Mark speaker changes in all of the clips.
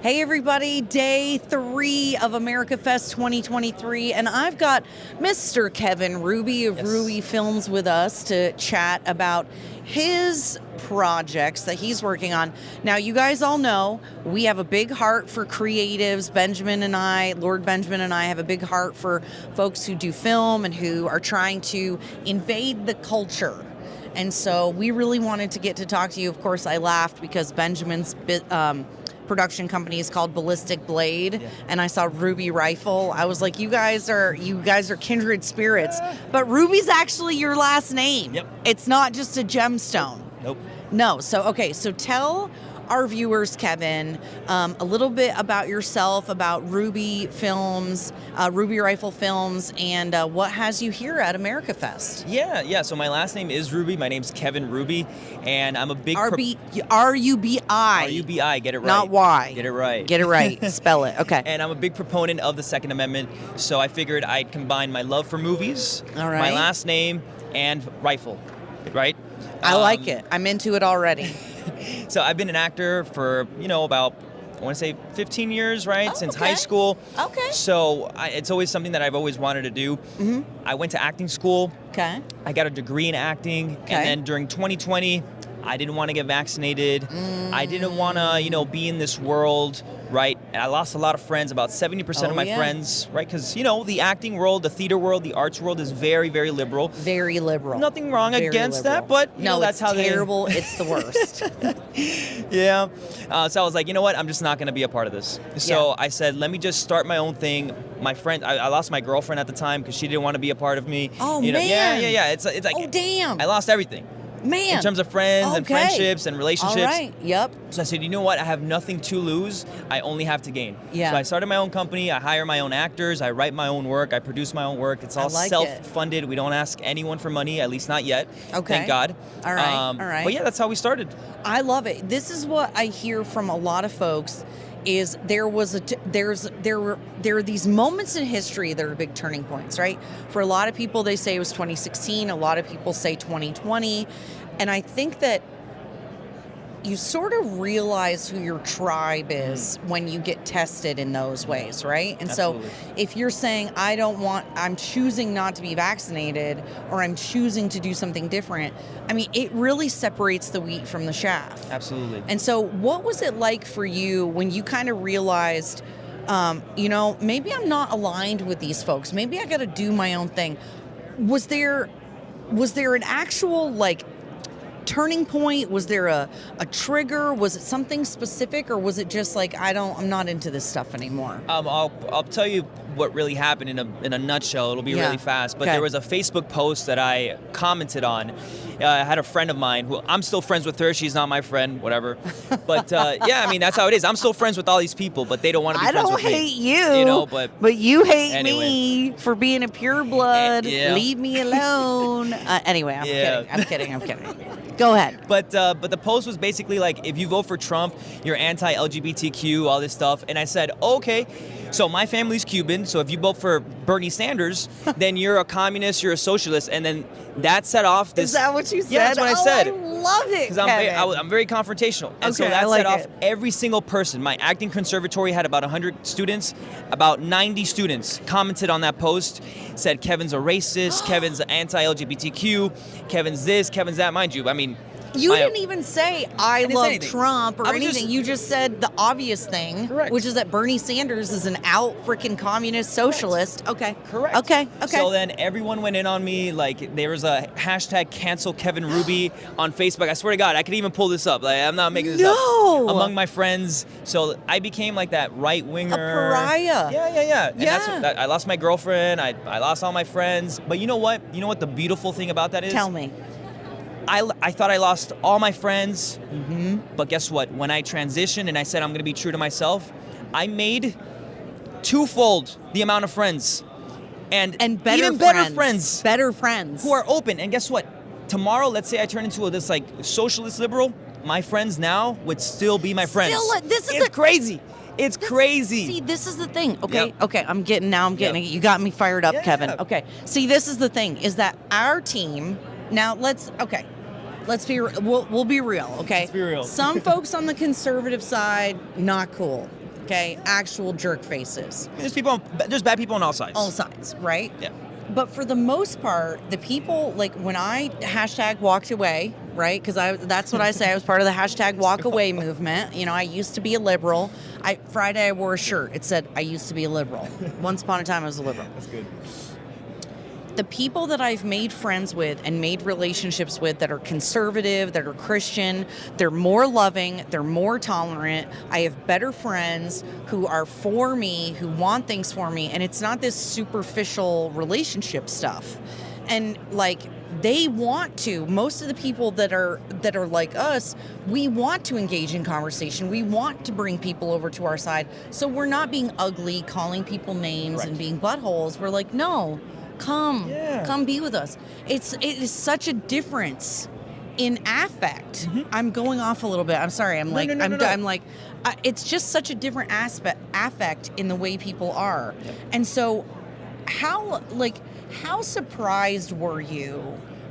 Speaker 1: Hey everybody, day 3 of America Fest 2023, and I've got Mr. Kevin Rubi of RUBI Films with us to chat about his projects that he's working on. Now, you guys all know we have a big heart for creatives. Lord Benjamin and I have a big heart for folks who do film and who are trying to invade the culture. And so we really wanted to get to talk to you. Of course, I laughed because Benjamin's production company is called Ballistic Blade, and I saw RUBI Rifle. I was like, you guys are kindred spirits. But Ruby's actually your last name.
Speaker 2: Yep.
Speaker 1: It's not just a gemstone.
Speaker 2: Nope.
Speaker 1: No. So tell our viewers, Kevin, a little bit about yourself, about RUBI Films, RUBI Rifle Films, and what has you here at America Fest.
Speaker 2: Yeah. So my last name is Rubi. My name's Kevin Rubi, and I'm a big
Speaker 1: R-U-B-I.
Speaker 2: R-U-B-I. Get it right.
Speaker 1: Not Y.
Speaker 2: Get it right.
Speaker 1: Get it right. Spell it. Okay.
Speaker 2: And I'm a big proponent of the Second Amendment, so I figured I'd combine my love for movies,
Speaker 1: all right,
Speaker 2: my last name, and rifle. Right?
Speaker 1: I like it. I'm into it already.
Speaker 2: So I've been an actor for, about, I want to say 15 years, right? Since high school.
Speaker 1: Okay.
Speaker 2: So it's always something that I've always wanted to do. Mm-hmm. I went to acting school.
Speaker 1: Okay.
Speaker 2: I got a degree in acting.
Speaker 1: Okay.
Speaker 2: And then during 2020, I didn't want to get vaccinated. I didn't want to, be in this world, right? And I lost a lot of friends, about 70% of my friends, right? Because, the acting world, the theater world, the arts world is very, very liberal.
Speaker 1: Very liberal.
Speaker 2: Nothing wrong
Speaker 1: very
Speaker 2: against
Speaker 1: liberal.
Speaker 2: that, but,
Speaker 1: no,
Speaker 2: that's how
Speaker 1: terrible. It's the worst.
Speaker 2: Yeah. So I was like, you know what? I'm just not going to be a part of this. So I said, let me just start my own thing. My friend, I lost my girlfriend at the time because she didn't want to be a part of me.
Speaker 1: Oh, man.
Speaker 2: Yeah. It's like,
Speaker 1: oh, damn.
Speaker 2: I lost everything.
Speaker 1: Man.
Speaker 2: In terms of friends and friendships and relationships.
Speaker 1: All right, yep.
Speaker 2: So I said, you know what? I have nothing to lose. I only have to gain.
Speaker 1: Yeah.
Speaker 2: So I started my own company. I hire my own actors. I write my own work. I produce my own work. It's all self-funded. We don't ask anyone for money, at least not yet.
Speaker 1: Okay.
Speaker 2: Thank God.
Speaker 1: All right.
Speaker 2: But yeah, that's how we started.
Speaker 1: I love it. This is what I hear from a lot of folks. Is there are these moments in history that are big turning points, right? For a lot of people, they say it was 2016. A lot of people say 2020. And I think that you sort of realize who your tribe is when you get tested in those ways, right? And
Speaker 2: Absolutely.
Speaker 1: So if you're saying, I'm choosing not to be vaccinated, or I'm choosing to do something different, I mean, it really separates the wheat from the chaff.
Speaker 2: Absolutely.
Speaker 1: And so what was it like for you when you kind of realized, maybe I'm not aligned with these folks. Maybe I got to do my own thing. Was there an actual, turning point? Was there a trigger? Was it something specific, or was it just like, I'm not into this stuff anymore?
Speaker 2: I'll tell you what really happened in a nutshell. It'll be really fast. But there was a Facebook post that I commented on. I had a friend of mine who I'm still friends with her. She's not my friend, whatever. But that's how it is. I'm still friends with all these people, but they don't want to be friends with me.
Speaker 1: I don't hate you, but you hate me for being a pure blood. Leave me alone. Anyway, I'm kidding. Go ahead.
Speaker 2: But the post was basically like, if you vote for Trump, you're anti-LGBTQ, all this stuff. And I said, okay, so my family's Cuban, so if you vote for Bernie Sanders, then you're a communist, you're a socialist. And then that set off this...
Speaker 1: Is that what you said?
Speaker 2: Yeah, that's what I said.
Speaker 1: I love it,
Speaker 2: because I'm very confrontational. And so that set off every single person. My acting conservatory had about 100 students. About 90 students commented on that post, said Kevin's a racist, Kevin's anti-LGBTQ, Kevin's this, Kevin's that. Mind you, I mean...
Speaker 1: You didn't even say, I love Trump or anything. You just said the obvious thing, which is that Bernie Sanders is an out freaking communist socialist. Okay.
Speaker 2: Correct.
Speaker 1: Okay.
Speaker 2: So then everyone went in on me. Like, there was a hashtag cancel Kevin Rubi on Facebook. I swear to God, I could even pull this up. Like, I'm not making this up. Among my friends. So I became like that right winger.
Speaker 1: A pariah.
Speaker 2: Yeah. And that's I lost my girlfriend. I lost all my friends. But you know what? You know what the beautiful thing about that is?
Speaker 1: Tell me.
Speaker 2: I thought I lost all my friends, but guess what? When I transitioned and I said I'm going to be true to myself, I made twofold the amount of friends, and
Speaker 1: better
Speaker 2: even
Speaker 1: friends.
Speaker 2: better friends who are open. And guess what? Tomorrow, let's say I turn into this like socialist liberal, my friends now would still be my friends. It's crazy. It's crazy.
Speaker 1: See, this is the thing. Okay, I'm getting it. You got me fired up, Kevin. Okay, see, this is the thing, is that our team. Now let's be we'll be real, okay?
Speaker 2: Let's be real.
Speaker 1: Some folks on the conservative side, not cool. Okay, actual jerk faces.
Speaker 2: There's bad people on all sides.
Speaker 1: All sides, right?
Speaker 2: Yeah.
Speaker 1: But for the most part, the people, like when I hashtag walked away, right? Because that's what I say. I was part of the hashtag walk away movement. You know, I used to be a liberal. Friday I wore a shirt. It said, I used to be a liberal. Once upon a time I was a liberal.
Speaker 2: That's good.
Speaker 1: The people that I've made friends with and made relationships with that are conservative, that are Christian, they're more loving, they're more tolerant. I have better friends who are for me, who want things for me, and it's not this superficial relationship stuff. And like they want to, most of the people that are like us, we want to engage in conversation. We want to bring people over to our side. So we're not being ugly, calling people names and being buttholes. We're like, no. Come be with us. It is such a difference in affect. Mm-hmm. I'm going off a little bit. I'm sorry. I'm like, it's just such a different affect in the way people are. Yep. And so, how surprised were you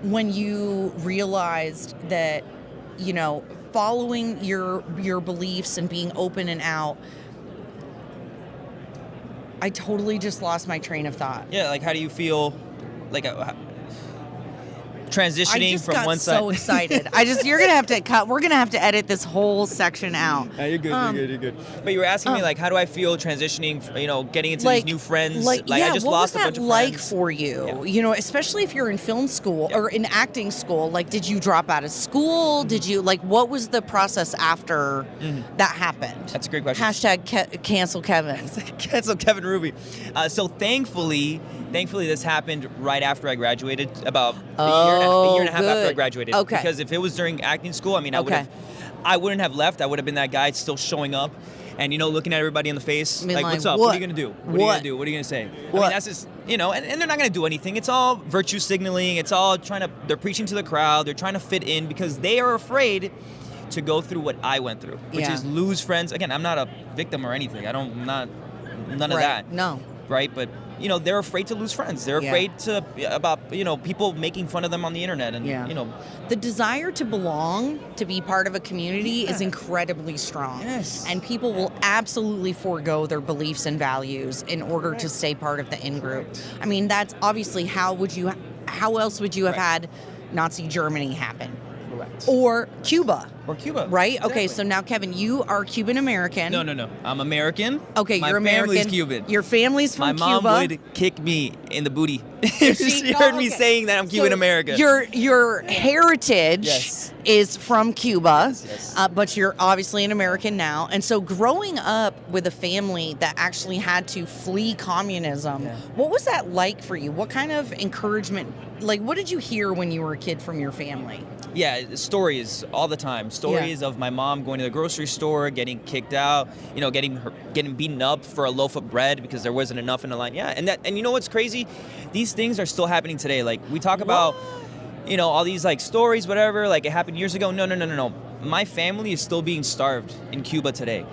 Speaker 1: when you realized that, you know, following your beliefs and being open and out? I totally just lost my train of thought.
Speaker 2: Yeah, like how do you feel, like transitioning from one side?
Speaker 1: I just got so excited. You're gonna have to cut. We're gonna have to edit this whole section out.
Speaker 2: No, you're good. You're good. But you were asking me like, how do I feel transitioning? You know, getting into these new friends. I just lost a bunch of friends.
Speaker 1: What was that like for you? Yeah. You know, especially if you're in film school or in acting school. Like, did you drop out of school? Did you what was the process after that happened?
Speaker 2: That's a great question.
Speaker 1: Hashtag cancel Kevin.
Speaker 2: Cancel Kevin Rubi. So thankfully this happened right after I graduated, about a year and a half after I graduated.
Speaker 1: Okay.
Speaker 2: Because if it was during acting school, I mean, I wouldn't have left. I would have been that guy still showing up and, you know, looking at everybody in the face. Like, what's up? What are you going to do? What are you going to do? What are you going to say? What? I mean, that's just, you know, and they're not going to do anything. It's all virtue signaling. It's all they're preaching to the crowd. They're trying to fit in because they are afraid to go through what I went through, which is lose friends. Again, I'm not a victim or anything. None of that.
Speaker 1: No.
Speaker 2: Right? But, you know, they're afraid to lose friends. They're afraid about, you know, people making fun of them on the internet. And, you know.
Speaker 1: The desire to belong, to be part of a community is incredibly strong.
Speaker 2: Yes.
Speaker 1: And people will absolutely forego their beliefs and values in order to stay part of the in-group. I mean, that's obviously how else would you have had Nazi Germany happen? Or Cuba. Right?
Speaker 2: Exactly.
Speaker 1: Okay, so now, Kevin, you are Cuban American.
Speaker 2: No. I'm American.
Speaker 1: Okay, you're American.
Speaker 2: My family's Cuban.
Speaker 1: Your family's from Cuba.
Speaker 2: My mom would kick me in the booty if she heard me saying that I'm Cuban American.
Speaker 1: Your heritage is from Cuba,
Speaker 2: yes.
Speaker 1: But you're obviously an American now. And so growing up with a family that actually had to flee communism, what was that like for you? What kind of encouragement, like what did you hear when you were a kid from your family?
Speaker 2: Yeah, stories all the time. Stories of my mom going to the grocery store, getting kicked out, you know, getting beaten up for a loaf of bread because there wasn't enough in the line. Yeah, and you know what's crazy? These things are still happening today. Like we talk about, you know, all these like stories, whatever, like it happened years ago. No. My family is still being starved in Cuba today.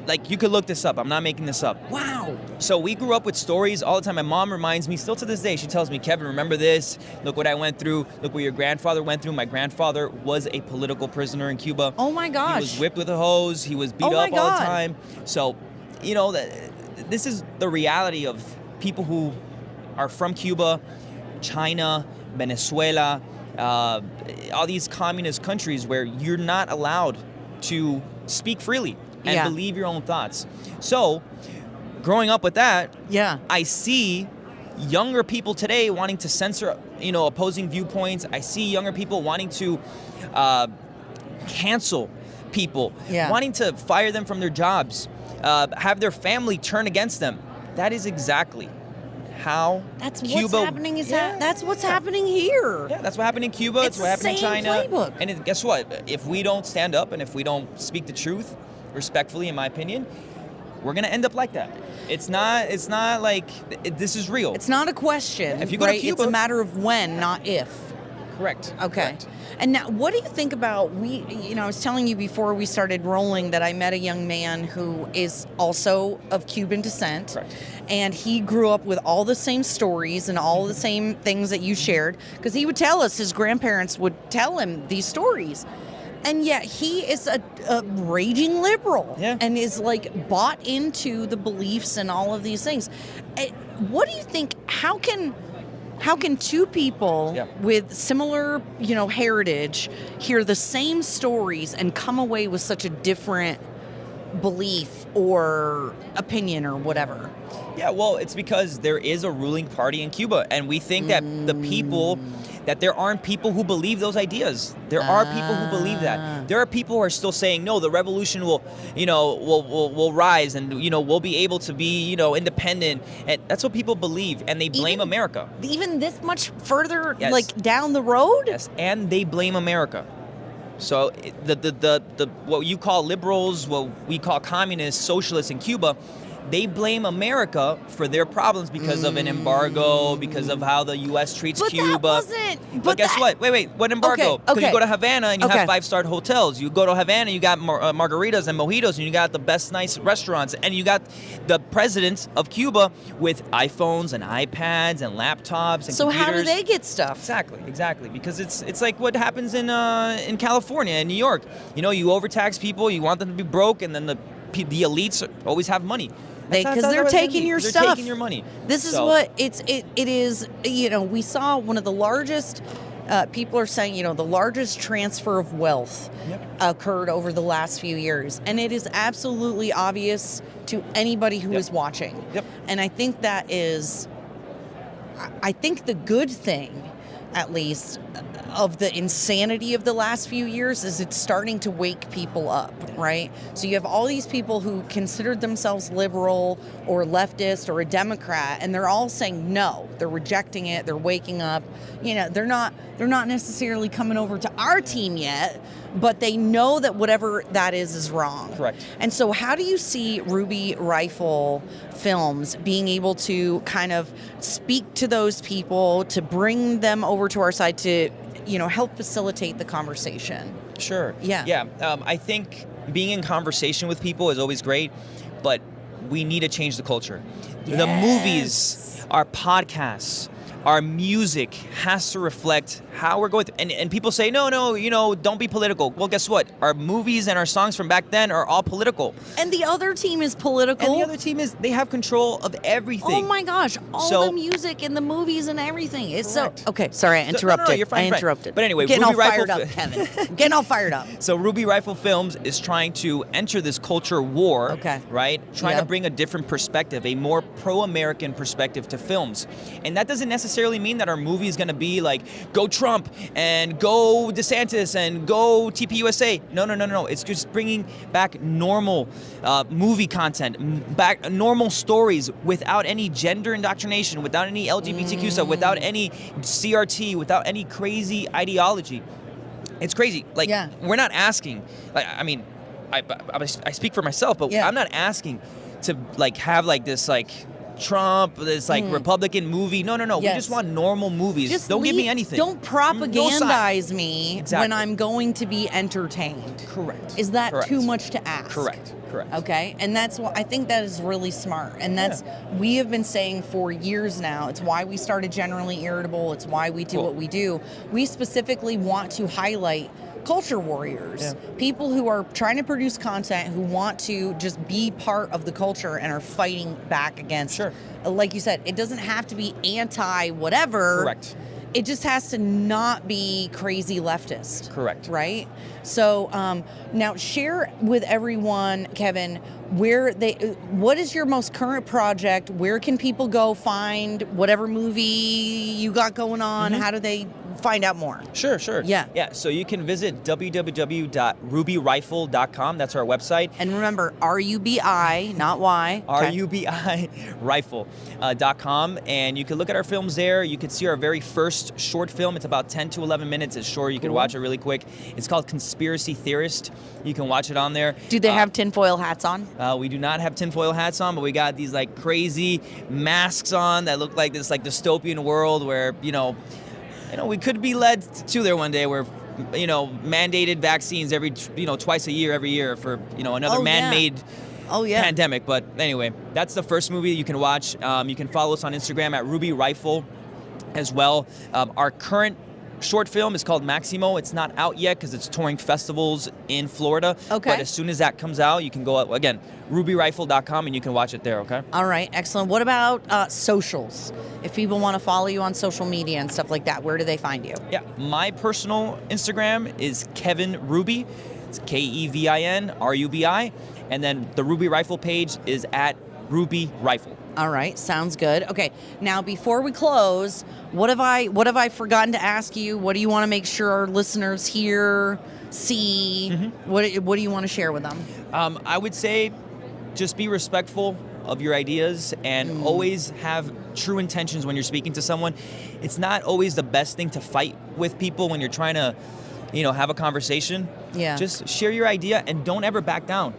Speaker 2: Like you could look this up. I'm not making this up.
Speaker 1: Wow.
Speaker 2: So we grew up with stories all the time. My mom reminds me still to this day. She tells me, Kevin, remember this? Look what I went through. Look what your grandfather went through. My grandfather was a political prisoner in Cuba.
Speaker 1: Oh my gosh.
Speaker 2: He was whipped with a hose. He was beat up all the time. So, you know, this is the reality of people who are from Cuba, China, Venezuela, all these communist countries where you're not allowed to speak freely and believe your own thoughts. So, growing up with that, I see younger people today wanting to censor, you know, opposing viewpoints. I see younger people wanting to cancel people, wanting to fire them from their jobs, have their family turn against them. That is exactly how
Speaker 1: that's
Speaker 2: Cuba,
Speaker 1: what's happening. That's what's happening here.
Speaker 2: Yeah, that's what happened in Cuba. It's what happened in China.
Speaker 1: Playbook.
Speaker 2: And guess what? If we don't stand up and if we don't speak the truth, respectfully, in my opinion, we're gonna end up like that. It's not like this is real.
Speaker 1: It's not a question.
Speaker 2: If you go to Cuba,
Speaker 1: it's a matter of when, not if.
Speaker 2: Correct.
Speaker 1: Okay.
Speaker 2: Correct.
Speaker 1: And now, what do you think about I was telling you before we started rolling that I met a young man who is also of Cuban descent.
Speaker 2: Correct.
Speaker 1: And he grew up with all the same stories and all the same things that you shared, because he would tell us, his grandparents would tell him these stories. And yet he is a raging liberal, and is like bought into the beliefs and all of these things. What do you think? How can two people with similar, heritage hear the same stories and come away with such a different belief or opinion or whatever?
Speaker 2: Yeah, well, it's because there is a ruling party in Cuba, and we think that that there aren't people who believe those ideas. There are people who believe that. There are people who are still saying, no, the revolution will rise, and we'll be able to be independent. And that's what people believe, and they blame America.
Speaker 1: Even this much further, like down the road.
Speaker 2: Yes, and they blame America. So the what you call liberals, what we call communists, socialists in Cuba, they blame America for their problems because of an embargo, because of how the U.S. treats Cuba. But guess what? Wait. What embargo? Because you go to Havana and you have 5-star hotels. You go to Havana, you got margaritas and mojitos, and you got the best nice restaurants, and you got the president of Cuba with iPhones and iPads and laptops and computers.
Speaker 1: So how do they get stuff?
Speaker 2: Exactly. Because it's like what happens in California and New York. You overtax people, you want them to be broke, and then the elites always have money.
Speaker 1: Because they're taking your stuff.
Speaker 2: They're taking your money.
Speaker 1: This is what it is. We saw one of the largest. People are saying, the largest transfer of wealth occurred over the last few years, and it is absolutely obvious to anybody who is watching. And I think that is. I think the good thing, at least, of the insanity of the last few years is it's starting to wake people up, right? So you have all these people who considered themselves liberal or leftist or a Democrat, and they're all saying no. They're rejecting it. They're waking up. They're not necessarily coming over to our team yet, but they know that whatever that is wrong.
Speaker 2: Correct.
Speaker 1: And so how do you see Ruby Rifle Films being able to kind of speak to those people, to bring them over to our side, to help facilitate the conversation?
Speaker 2: Sure.
Speaker 1: Yeah.
Speaker 2: I think being in conversation with people is always great, but we need to change the culture. The movies, our podcasts, our music has to reflect how we're going through. And people say, no, don't be political. Well, guess what? Our movies and our songs from back then are all political.
Speaker 1: And the other team is political.
Speaker 2: And the other team they have control of everything.
Speaker 1: Oh my gosh. All the music and the movies and everything. It's correct. Okay, sorry, I interrupted.
Speaker 2: No, you're fine.
Speaker 1: I interrupted.
Speaker 2: But anyway,
Speaker 1: getting
Speaker 2: Ruby
Speaker 1: all
Speaker 2: Rifle
Speaker 1: fired up, Kevin. Getting all fired up.
Speaker 2: So Ruby Rifle Films is trying to enter this culture war, right? Trying to bring a different perspective, a more pro-American perspective to films. And that doesn't necessarily mean that our movie is going to be like, go Trump and go DeSantis and go TPUSA. No. It's just bringing back normal movie content, back normal stories without any gender indoctrination, without any LGBTQ stuff, without any CRT, without any crazy ideology. It's crazy. We're not asking. I speak for myself, but I'm not asking to have this Trump, this Republican movie. No. We just want normal movies. Don't give me anything.
Speaker 1: Don't propagandize me when I'm going to be entertained.
Speaker 2: Correct.
Speaker 1: Is that too much to ask?
Speaker 2: Correct.
Speaker 1: Okay, and that's what I think that is really smart, and that's we have been saying for years now. It's why we started Generally Irritable. It's why we do what we do. We specifically want to highlight culture warriors, people who are trying to produce content, who want to just be part of the culture and are fighting back against. Like you said, it doesn't have to be anti-whatever.
Speaker 2: Correct.
Speaker 1: It just has to not be crazy leftist.
Speaker 2: Correct.
Speaker 1: Right? So now share with everyone, Kevin, what is your most current project? Where can people go find whatever movie you got going on? How do they find out more?
Speaker 2: Sure.
Speaker 1: Yeah.
Speaker 2: So you can visit www.rubirifle.com. That's our website.
Speaker 1: And remember, RUBI, not Y.
Speaker 2: RUBI rifle.com. And you can look at our films there. You can see our very first short film. It's about 10 to 11 minutes. It's short. You can watch it really quick. It's called Conspiracy Theorist. You can watch it on there.
Speaker 1: Do they have tinfoil hats on?
Speaker 2: We do not have tinfoil hats on, but we got these crazy masks on that look like this dystopian world where, we could be led to there one day where, mandated vaccines twice a year, every year for, another man-made pandemic. But anyway, that's the first movie you can watch. You can follow us on Instagram at Ruby Rifle as well. Our current short film is called Maximo. It's not out yet because it's touring festivals in Florida.
Speaker 1: Okay.
Speaker 2: But as soon as that comes out, you can go out, again, rubirifle.com, and you can watch it there, okay?
Speaker 1: All right, excellent. What about socials? If people want to follow you on social media and stuff like that, where do they find you?
Speaker 2: Yeah, my personal Instagram is Kevin Rubi. It's KEVIN RUBI. And then the Rubi Rifle page is at Rubi Rifle.
Speaker 1: All right, sounds good. Okay, now before we close, what have I forgotten to ask you? What do you want to make sure our listeners hear, see?
Speaker 2: Mm-hmm.
Speaker 1: What do you want to share with them?
Speaker 2: I would say just be respectful of your ideas and always have true intentions when you're speaking to someone. It's not always the best thing to fight with people when you're trying to, have a conversation.
Speaker 1: Yeah.
Speaker 2: Just share your idea and don't ever back down.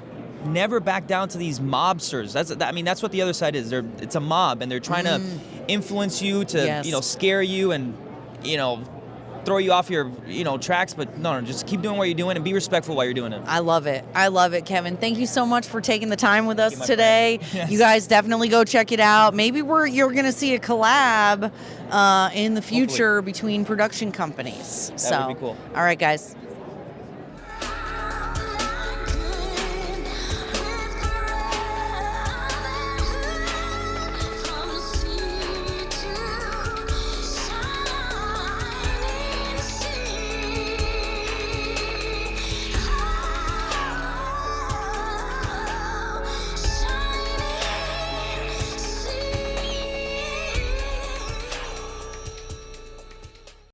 Speaker 2: Never back down to these mobsters. That's what the other side is. It's a mob, and they're trying to influence you to,
Speaker 1: Yes.
Speaker 2: scare you and, throw you off your, tracks. But no, just keep doing what you're doing and be respectful while you're doing it.
Speaker 1: I love it, Kevin. Thank you so much for taking the time with us
Speaker 2: my
Speaker 1: today.
Speaker 2: Yes.
Speaker 1: You guys definitely go check it out. Maybe you're going to see a collab in the future between production companies.
Speaker 2: That would be cool.
Speaker 1: All right, guys.